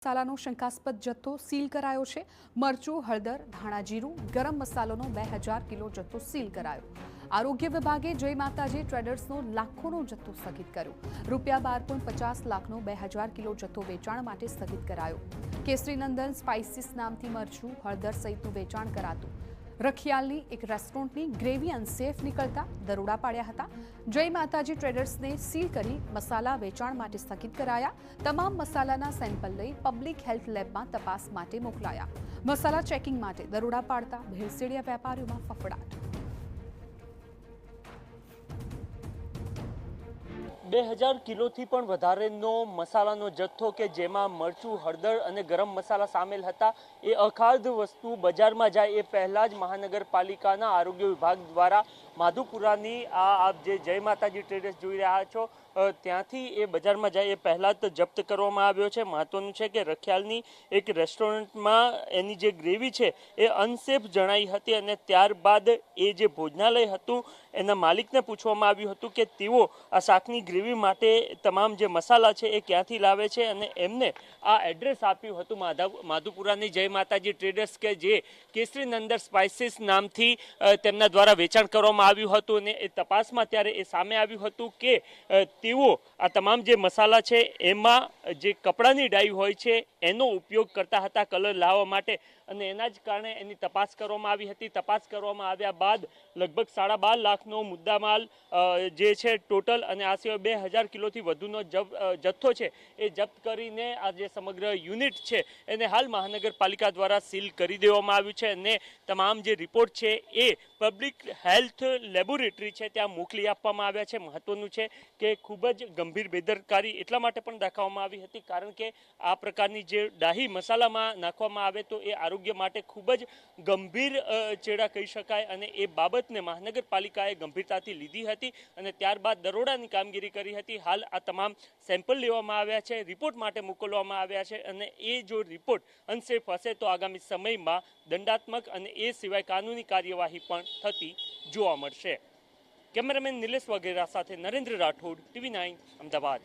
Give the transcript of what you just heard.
મસાલાનો શંકાસ્પદ જથ્થો સીલ કરાયો છે। મરચું, હળદર, ધાણા જીરું, ગરમ મસાલાનો 2000 કિલો જથ્થો સીલ કરાયો। આરોગ્ય વિભાગે જય માતાજી ટ્રેડર્સનો લાખોનો જથ્થો સ્થગિત કર્યો। ₹12.50 લાખનો 2000 કિલો જથ્થો વેચાણ માટે સ્થગિત કરાયો। કેસરીનંદન સ્પાઇસીસ નામથી મરચું, હળદર સહિતનું વેચાણ કરાતું રખિયાલની એક રેસ્ટોરન્ટની ગ્રેવી અનસેફ નીકળતા દરોડા પાડ્યા હતા। જય માતાજી ટ્રેડર્સને સીલ કરી મસાલા વેચાણ માટે સ્થગિત કરાયા। તમામ મસાલાના સેમ્પલ લઈ પબ્લિક હેલ્થ લેબમાં તપાસ માટે મોકલાયા। મસાલા ચેકિંગ માટે દરોડા પાડતા ભેળસેળિયા વેપારીઓમાં ફફડાટ। 2000 કિલોથી પણ વધારેનો મસાલાનો જથ્થો કે જેમાં મરચું, હળદર અને ગરમ મસાલા સામેલ હતા। એ અખાદ્ય વસ્તુ બજારમાં જાય એ પહેલા જ મહાનગરપાલિકાના આરોગ્ય વિભાગ દ્વારા માધુપુરાની આપ જે જય માતાજી ટ્રેડર્સ જોઈ રહ્યા છો ત્યાંથી એ બજારમાં જાય એ પહેલા જ જપ્ત કરવામાં આવ્યો છે। મહત્વનું છે કે રખિયાલની એક રેસ્ટોરન્ટમાં એની જે ગ્રેવી છે એ અનસેફ જણાઈ હતી અને ત્યારબાદ એ જે ભોજનાલય હતું એના માલિકને પૂછવામાં આવ્યું હતું કે તેઓ આ શાકની ગ્રેવી માટે તમામ જે મસાલા છે એ ક્યાંથી લાવે છે અને એમને આ એડ્રેસ આપ્યું હતું માધુપુરાની જય માતાજી ટ્રેડર્સ કે જે કેસરીનંદન સ્પાઇસીસ નામથી તેમના દ્વારા વેચાણ કરવામાં આવ્યું હતું અને એ તપાસમાં ત્યારે એ સામે આવ્યું હતું કે તેઓ આ તમામ જે મસાલા છે એમાં જે કપડાની ડાઈ હોય છે એનો ઉપયોગ કરતા હતા કલર લાવવા માટે અને એના જ કારણે એની તપાસ કરવામાં આવી હતી। તપાસ કરવામાં આવ્યા બાદ લગભગ 12.5 લાખનો મુદ્દામાલ જે છે ટોટલ અને આ સિવાય 2000 કિલોથી વધુનો જથ્થો છે એ જપ્ત કરીને આ જે સમગ્ર યુનિટ છે એને હાલ મહાનગરપાલિકા દ્વારા સીલ કરી દેવામાં આવ્યું છે અને તમામ જે રિપોર્ટ છે એ પબ્લિક હેલ્થ લેબોરેટરી છે ત્યાં મોકલી આપવામાં આવ્યા છે। મહત્વનું છે કે ખૂબ જ ગંભીર બેદરકારી એટલા માટે પણ દાખવવામાં આવી હતી કારણ કે આ પ્રકારની જે ડાહી મસાલામાં નાખવામાં આવે તો એ આરોગ્ય માટે ખૂબ જ ગંભીર ચેડા કહી શકાય અને એ બાબતને મહાનગરપાલિકાએ ગંભીરતાથી લીધી હતી અને ત્યારબાદ દરોડાની કામગીરી કરી હતી। હાલ આ તમામ સેમ્પલ લેવામાં આવ્યા છે, રિપોર્ટ માટે મોકલવામાં આવ્યા છે અને એ જો રિપોર્ટ અનસેફ હશે તો આગામી સમયમાં દંડાત્મક અને એ સિવાય કાનૂની કાર્યવાહી પણ થતી જોવા મળશે। કેમેરામેન નિલેશ વગેરા સાથે નરેન્દ્ર રાઠોડ, TV9 અમદાવાદ।